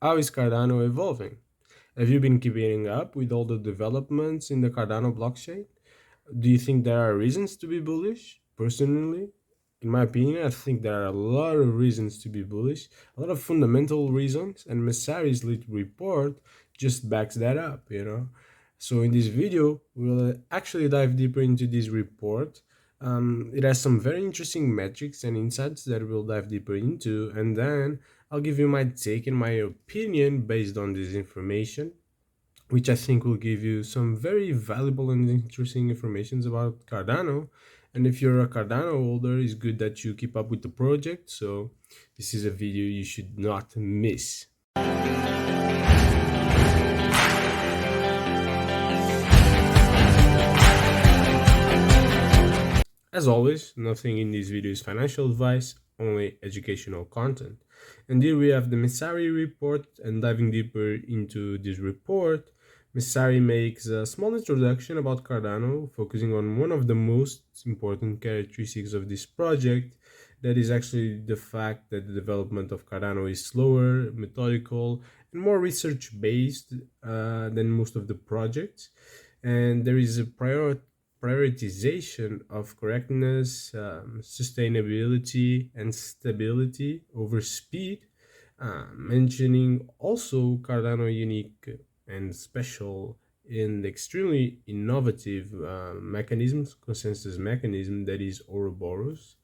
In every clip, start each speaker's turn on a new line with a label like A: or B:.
A: How is Cardano evolving? Have you been keeping up with all the developments in the Cardano blockchain? Do you think there are reasons to be bullish? Personally, in my opinion, I think there are a lot of reasons to be bullish, a lot of fundamental reasons, and Messari's lead report just backs that up. So in this video, we'll actually dive deeper into this report. It has some very interesting metrics and insights that we'll dive deeper into, and then I'll give you my take and my opinion based on this information, which I think will give you some very valuable and interesting informations about Cardano. And if you're a Cardano holder, it's good that you keep up with the project. So this is a video you should not miss. As always, nothing in this video is financial advice, only educational content. And here we have the Messari Report, and diving deeper into this report, Messari makes a small introduction about Cardano, focusing on one of the most important characteristics of this project, that is actually the fact that the development of Cardano is slower, methodical, and more research-based than most of the projects. And there is a prioritization of correctness, sustainability, and stability over speed, mentioning also Cardano unique and special and extremely innovative mechanisms, consensus mechanism, that is Ouroboros.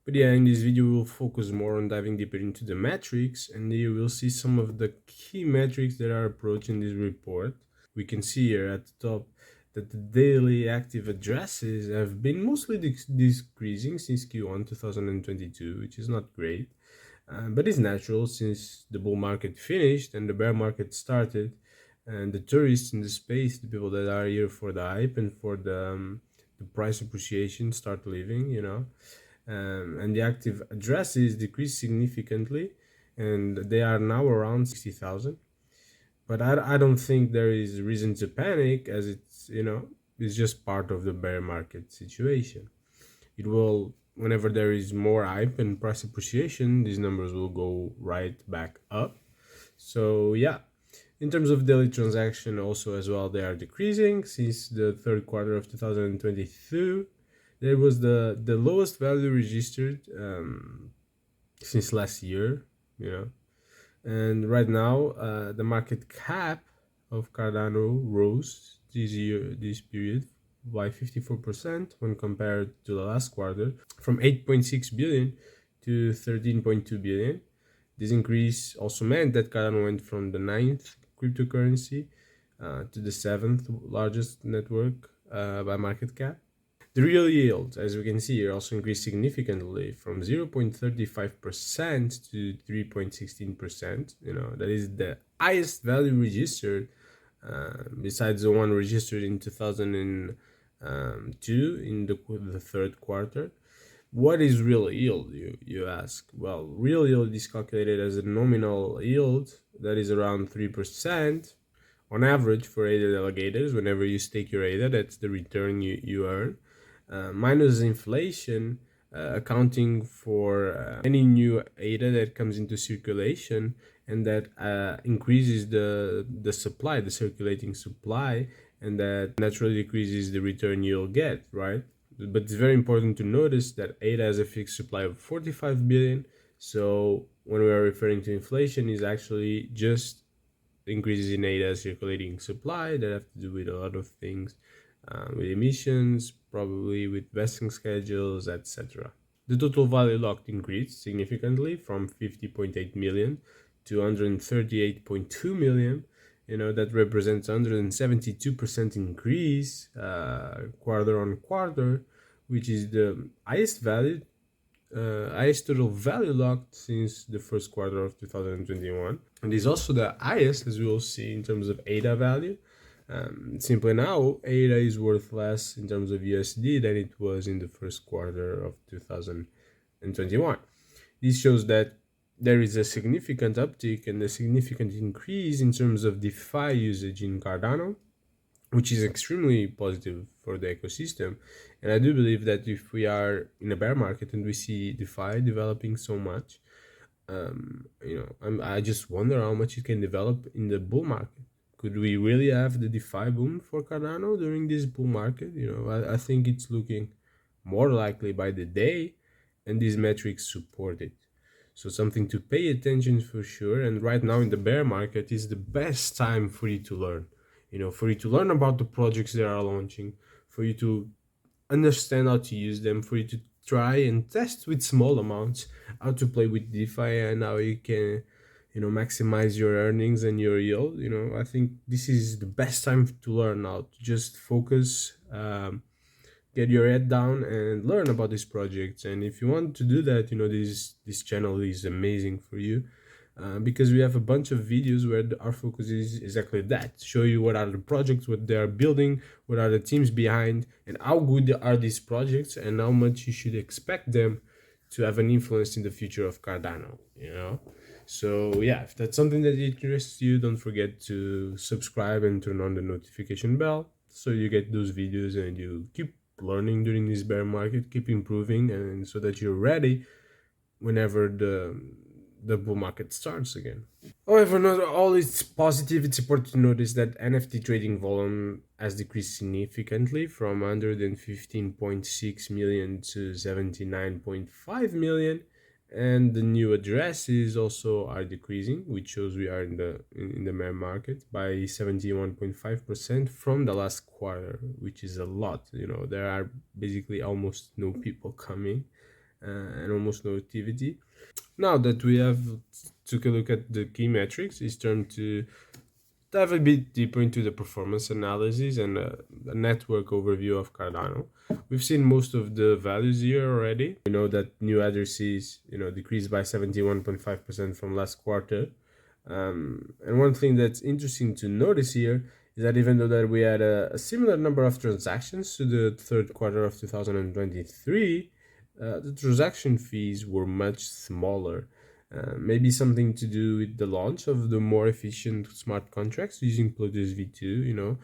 A: But yeah, in this video we'll focus more on diving deeper into the metrics, and you will see some of the key metrics that are approaching this report. We can see here at the top that the daily active addresses have been mostly decreasing since Q1 2022, which is not great, but it's natural since the bull market finished and the bear market started, and the tourists in the space, the people that are here for the hype and for the price appreciation, start leaving. And the active addresses decreased significantly, and they are now around 60,000. But I don't think there is reason to panic, as it's just part of the bear market situation. It will, whenever there is more hype and price appreciation, these numbers will go right back up. So yeah, in terms of daily transaction also as well, they are decreasing since the third quarter of 2022. There was the lowest value registered since last year. And right now, the market cap of Cardano rose this period by 54% when compared to the last quarter, from 8.6 billion to 13.2 billion. This increase also meant that Cardano went from the ninth cryptocurrency to the seventh largest network by market cap. The real yield, as we can see here, also increased significantly from 0.35% to 3.16%. That is the highest value registered, besides the one registered in 2002 in the third quarter. What is real yield, you ask? Well, real yield is calculated as a nominal yield that is around 3% on average for ADA allogators. Whenever you stake your ADA, that's the return you earn. Minus inflation, accounting for any new ADA that comes into circulation, and that increases the supply, the circulating supply, and that naturally decreases the return you'll get, right? But it's very important to notice that ADA has a fixed supply of 45 billion. So when we are referring to inflation, is actually just increases in ADA circulating supply that have to do with a lot of things, with emissions, probably with vesting schedules, etc. The total value locked increased significantly from 50.8 million to 138.2 million. That represents 172% increase quarter on quarter, which is the highest total value locked since the first quarter of 2021, and is also the highest, as we will see, in terms of ADA value. Simply now, ADA is worth less in terms of USD than it was in the first quarter of 2021. This shows that there is a significant uptick and a significant increase in terms of DeFi usage in Cardano, which is extremely positive for the ecosystem. And I do believe that if we are in a bear market and we see DeFi developing so much, I just wonder how much it can develop in the bull market. Could we really have the DeFi boom for Cardano during this bull market? I think it's looking more likely by the day, and these metrics support it. So something to pay attention for sure. And right now in the bear market is the best time for you to learn. For you to learn about the projects that are launching, for you to understand how to use them, for you to try and test with small amounts how to play with DeFi and how you can maximize your earnings and your yield. I think this is the best time to learn how to just focus, get your head down and learn about these projects. And if you want to do that, this channel is amazing for you, because we have a bunch of videos where our focus is exactly that: show you what are the projects, what they are building, what are the teams behind, and how good are these projects, and how much you should expect them to have an influence in the future of Cardano. So yeah, if that's something that interests you, don't forget to subscribe and turn on the notification bell so you get those videos and you keep learning during this bear market, keep improving, and so that you're ready whenever the bull market starts again. However, not all is positive. It's important to notice that NFT trading volume has decreased significantly from 115.6 million to 79.5 million, and the new addresses also are decreasing, which shows we are in the bear market by 71.5% from the last quarter, which is a lot. There are basically almost no people coming, and almost no activity. Now that we have took a look at the key metrics, it's time to dive a bit deeper into the performance analysis and a network overview of Cardano. We've seen most of the values here already. We know that new addresses, decreased by 71.5% from last quarter. And one thing that's interesting to notice here is that even though that we had a similar number of transactions to the third quarter of 2023, the transaction fees were much smaller. Maybe something to do with the launch of the more efficient smart contracts using Plutus V2.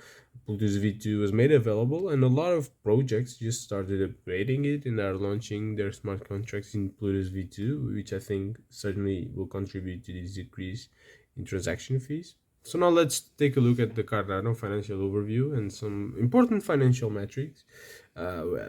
A: Plutus V2 was made available, and a lot of projects just started upgrading it and are launching their smart contracts in Plutus V2, which I think certainly will contribute to this decrease in transaction fees. So now let's take a look at the Cardano financial overview and some important financial metrics.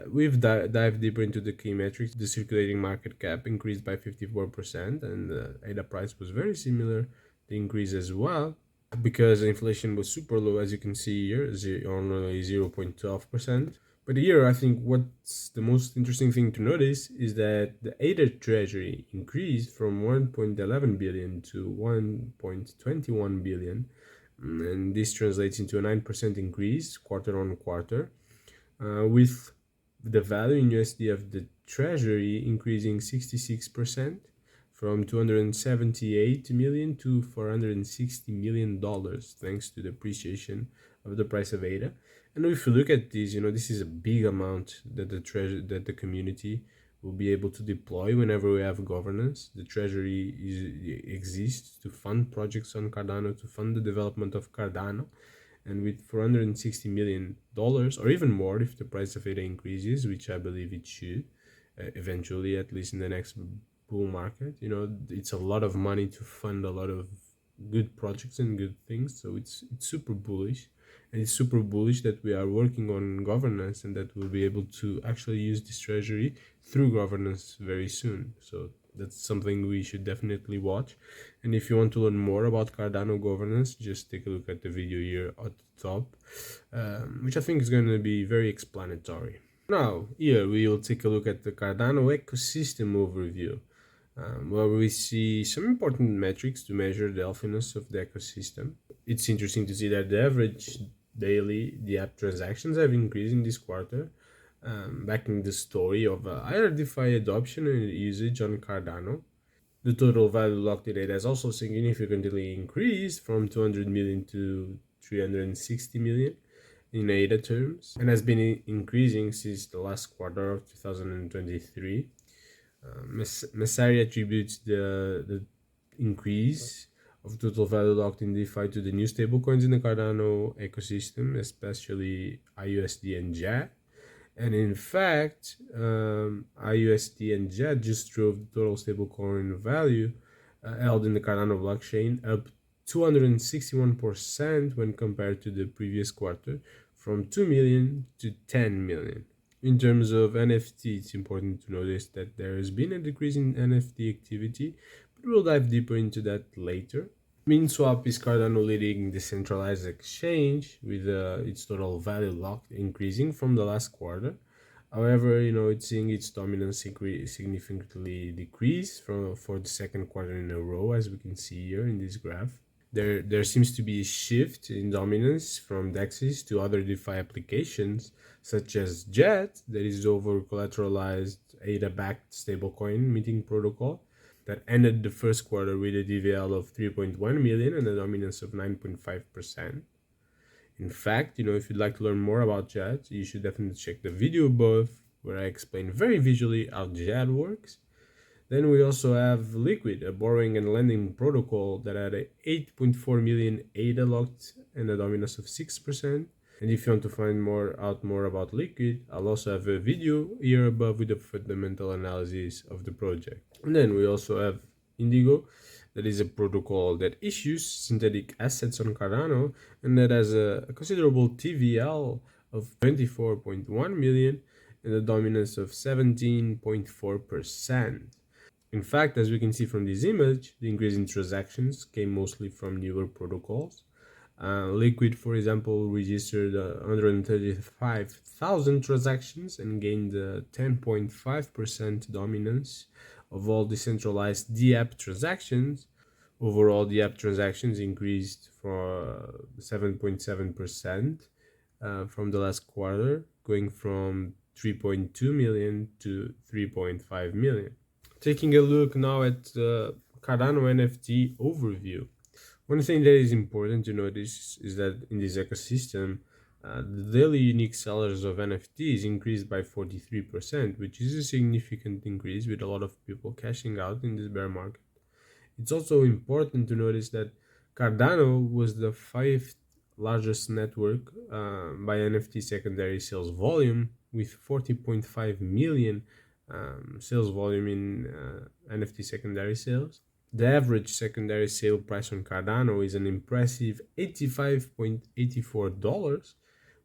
A: We've dived deeper into the key metrics. The circulating market cap increased by 54%, and the ADA price was very similar to increase as well, because inflation was super low, as you can see here, only 0.12%. But here, I think what's the most interesting thing to notice is that the ADA treasury increased from 1.11 billion to 1.21 billion, and this translates into a 9% increase quarter on quarter, with the value in USD of the treasury increasing 66% from 278 million to 460 million dollars, thanks to the appreciation of the price of ADA. And if you look at this, this is a big amount that the community will be able to deploy whenever we have governance. The treasury exists to fund projects on Cardano, to fund the development of Cardano. And with $460 million, or even more if the price of ADA increases, which I believe it should, eventually, at least in the next bull market, it's a lot of money to fund a lot of good projects and good things. So it's super bullish. And it's super bullish that we are working on governance and that we'll be able to actually use this treasury through governance very soon. So that's something we should definitely watch. And if you want to learn more about Cardano governance, just take a look at the video here at the top, which I think is going to be very explanatory. Now, here we will take a look at the Cardano ecosystem overview, where we see some important metrics to measure the healthiness of the ecosystem. It's interesting to see that the average daily app transactions have increased in this quarter, backing the story of higher DeFi adoption and usage on Cardano. The total value locked in it has also significantly increased from 200 million to 360 million in ADA terms, and has been increasing since the last quarter of 2023. Messari attributes the increase of total value locked in DeFi to the new stablecoins in the Cardano ecosystem, especially IUSD and JAD. And in fact, IUSD and JAD just drove the total stablecoin value held in the Cardano blockchain, up 261% when compared to the previous quarter, from 2 million to 10 million. In terms of NFT, it's important to notice that there has been a decrease in NFT activity, but we'll dive deeper into that later. MinSwap is Cardano leading decentralized exchange with its total value locked increasing from the last quarter. However, it's seeing its dominance significantly decrease for the second quarter in a row, as we can see here in this graph. There seems to be a shift in dominance from DEXs to other DeFi applications, such as Jet, that is over collateralized ADA-backed stablecoin meeting protocol, that ended the first quarter with a DVL of 3.1 million and a dominance of 9.5%. In fact, if you'd like to learn more about Jet, you should definitely check the video above, where I explain very visually how Jet works. Then we also have Liquid, a borrowing and lending protocol that had a 8.4 million ADA locked and a dominance of 6%. And if you want to find out more about Liquid, I'll also have a video here above with a fundamental analysis of the project. And then we also have Indigo, that is a protocol that issues synthetic assets on Cardano and that has a considerable TVL of 24.1 million and a dominance of 17.4%. In fact, as we can see from this image, the increase in transactions came mostly from newer protocols. Liquid, for example, registered 135,000 transactions and gained 10.5% dominance of all decentralized DApp transactions. Overall, DApp transactions increased for 7.7% from the last quarter, going from 3.2 million to 3.5 million. Taking a look now at the Cardano NFT Overview. One thing that is important to notice is that in this ecosystem, the daily unique sellers of NFTs increased by 43%, which is a significant increase with a lot of people cashing out in this bear market. It's also important to notice that Cardano was the 5th largest network by NFT secondary sales volume, with 40.5 million sales volume in NFT secondary sales. The average secondary sale price on Cardano is an impressive $85.84,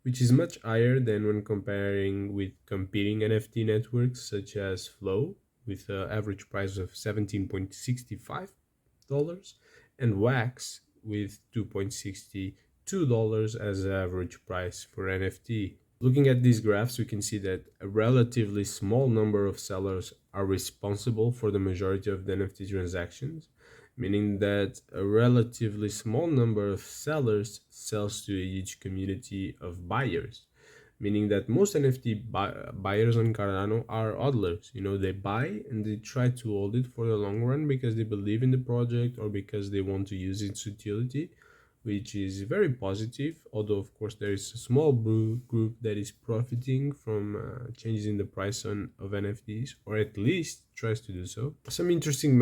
A: which is much higher than when comparing with competing NFT networks such as Flow, with an average price of $17.65, and Wax with $2.62 as the average price for NFT. Looking at these graphs, we can see that a relatively small number of sellers are responsible for the majority of the NFT transactions, meaning that a relatively small number of sellers sells to a huge community of buyers, meaning that most NFT buyers on Cardano are hodlers. They buy and they try to hold it for the long run because they believe in the project or because they want to use its utility, which is very positive, although of course there is a small group that is profiting from changes in the price of NFTs, or at least tries to do so. Some interesting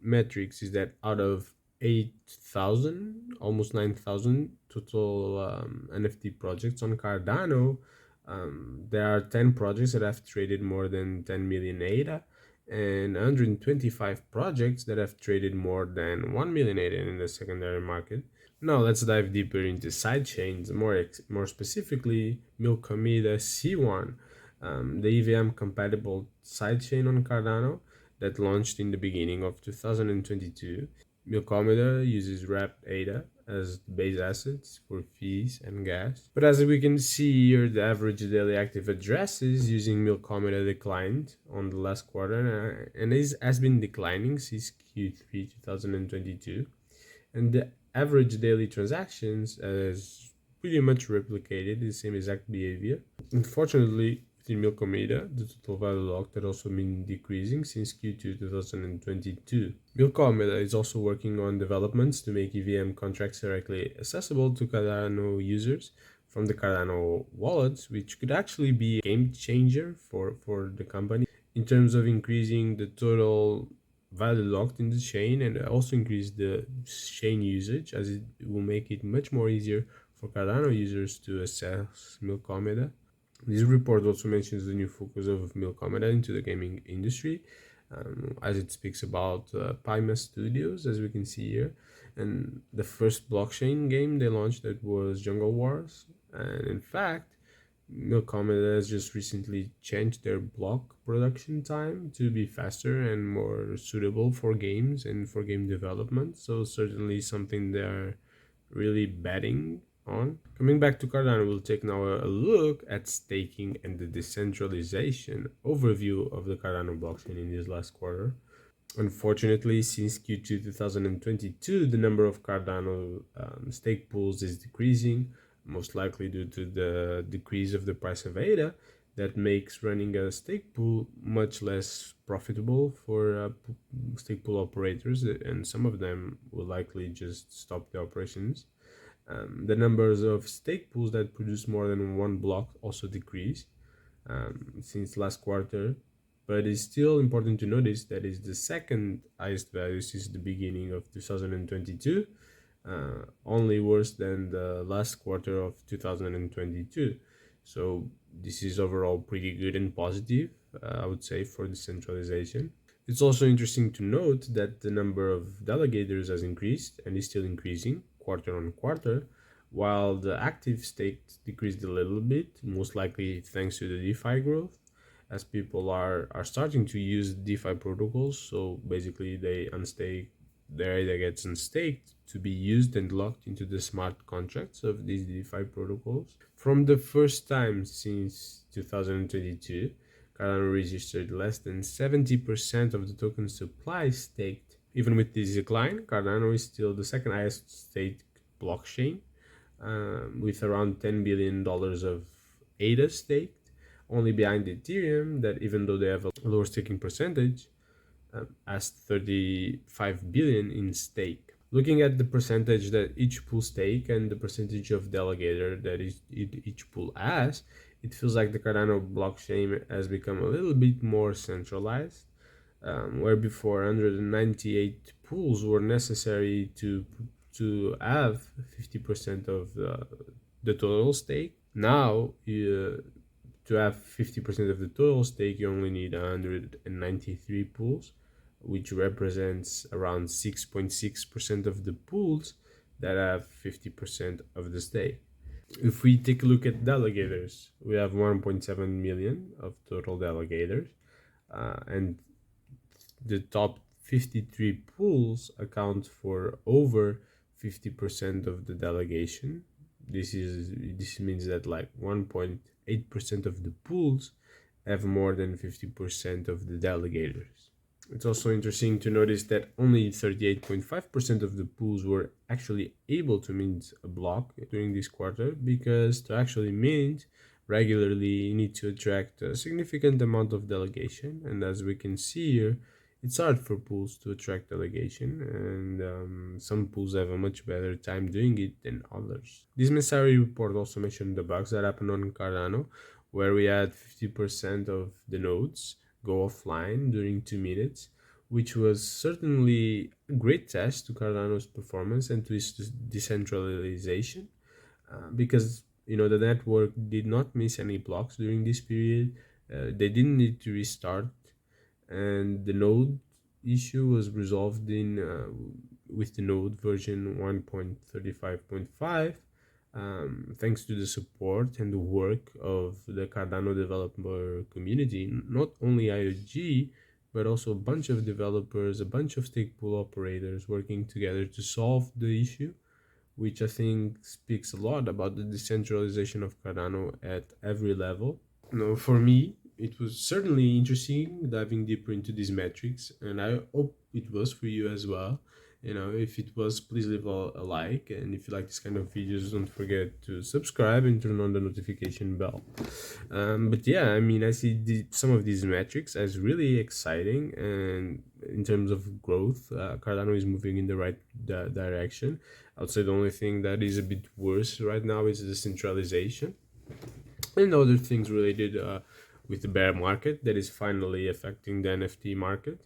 A: metrics is that out of 8,000, almost 9,000 total NFT projects on Cardano, there are 10 projects that have traded more than 10 million ADA, and 125 projects that have traded more than 1 million ADA in the secondary market. Now let's dive deeper into sidechains, more specifically Milkomeda C1, the EVM compatible sidechain on Cardano that launched in the beginning of 2022. Milkomeda uses wrapped ADA as base assets for fees and gas. But as we can see here, the average daily active addresses using Milkomeda declined on the last quarter and has been declining since Q3 2022. And the average daily transactions has pretty much replicated the same exact behavior. Unfortunately, within Milkomeda, the total value locked had also been decreasing since Q2 2022. Milkomeda is also working on developments to make EVM contracts directly accessible to Cardano users from the Cardano wallets, which could actually be a game changer for the company in terms of increasing the total value locked in the chain, and also increase the chain usage, as it will make it much more easier for Cardano users to access Milkomeda. This report also mentions the new focus of Milkomeda into the gaming industry, as it speaks about Pyma Studios, as we can see here. And the first blockchain game they launched that was Jungle Wars. And in fact, Milkomeda has just recently changed their block production time to be faster and more suitable for games and for game development. So certainly something they're really betting on. Coming back to Cardano, we'll take now a look at staking and the decentralization overview of the Cardano blockchain in this last quarter. Unfortunately, since Q2 2022, the number of Cardano stake pools is decreasing, most likely due to the decrease of the price of ADA that makes running a stake pool much less profitable for stake pool operators, and some of them will likely just stop the operations. The numbers of stake pools that produce more than one block also decrease since last quarter, but it's still important to notice that is the second highest value since the beginning of 2022, only worse than the last quarter of 2022. So this is overall pretty good and positive, I would say, for decentralization. It's also interesting to note that the number of delegators has increased and is still increasing quarter on quarter, while the active stake decreased a little bit, most likely thanks to the DeFi growth, as people are starting to use DeFi protocols. So basically, they unstake their ADA gets unstaked to be used and locked into the smart contracts of these DeFi protocols. From the first time since 2022, Cardano registered less than 70% of the token supply staked. Even with this decline, Cardano is still the second highest staked blockchain, with around $10 billion of ADA staked, only behind Ethereum, that even though they have a lower staking percentage, has 35 billion in stake. Looking at the percentage that each pool stake and the percentage of delegator that each pool has, it feels like the Cardano blockchain has become a little bit more centralized, where before 198 pools were necessary to have 50% of the total stake. Now, to have 50% of the total stake, you only need 193 pools, which represents around 6.6% of the pools that have 50% of the stake. If we take a look at delegators, we have 1.7 million of total delegators, and the top 53 pools account for over 50% of the delegation. This means that like 1.8% of the pools have more than 50% of the delegators. It's also interesting to notice that only 38.5% of the pools were actually able to mint a block during this quarter, because to actually mint regularly you need to attract a significant amount of delegation, and as we can see here, it's hard for pools to attract delegation, and some pools have a much better time doing it than others. This Messari report also mentioned the bugs that happened on Cardano, where we had 50% of the nodes go offline during 2 minutes, which was certainly a great test to Cardano's performance and to its decentralization, because the network did not miss any blocks during this period. They didn't need to restart, and the node issue was resolved in with the node version 1.35.5, thanks to the support and the work of the Cardano developer community, not only IOG, but also a bunch of developers, a bunch of stake pool operators working together to solve the issue, which I think speaks a lot about the decentralization of Cardano at every level. For me, it was certainly interesting diving deeper into these metrics, and I hope it was for you as well. If it was, please leave a like, and if you like this kind of videos, don't forget to subscribe and turn on the notification bell. But yeah, I see some of these metrics as really exciting, and in terms of growth, Cardano is moving in the right direction. I would say the only thing that is a bit worse right now is the centralization and other things related with the bear market that is finally affecting the NFT market.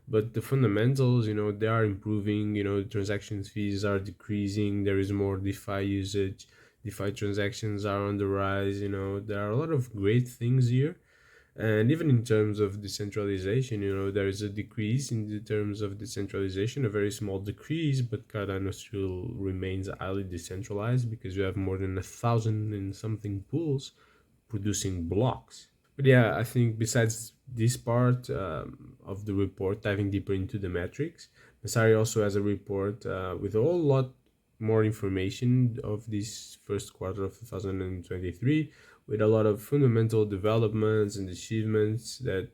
A: But the fundamentals, they are improving. The transaction fees are decreasing. There is more DeFi usage. DeFi transactions are on the rise. There are a lot of great things here. And even in terms of decentralization, there is a decrease in the terms of decentralization, a very small decrease, but Cardano still remains highly decentralized because you have more than 1,000 and something pools producing blocks. But yeah, I think besides this part of the report, diving deeper into the metrics, Messari also has a report with a whole lot more information of this first quarter of 2023, with a lot of fundamental developments and achievements that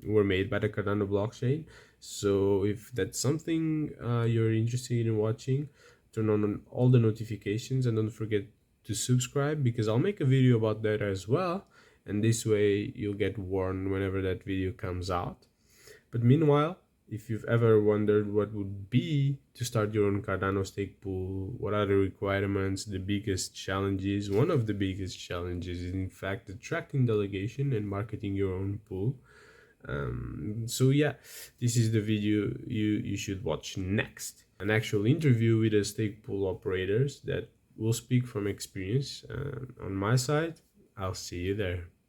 A: were made by the Cardano blockchain. So if that's something you're interested in watching, turn on all the notifications and don't forget to subscribe, because I'll make a video about that as well, and this way you'll get warned whenever that video comes out. But meanwhile, if you've ever wondered what would be to start your own Cardano stake pool, what are the requirements, the biggest challenges, one of the biggest challenges is in fact attracting delegation and marketing your own pool. So yeah, this is the video you should watch next. An actual interview with the stake pool operators that will speak from experience. On my side, I'll see you there.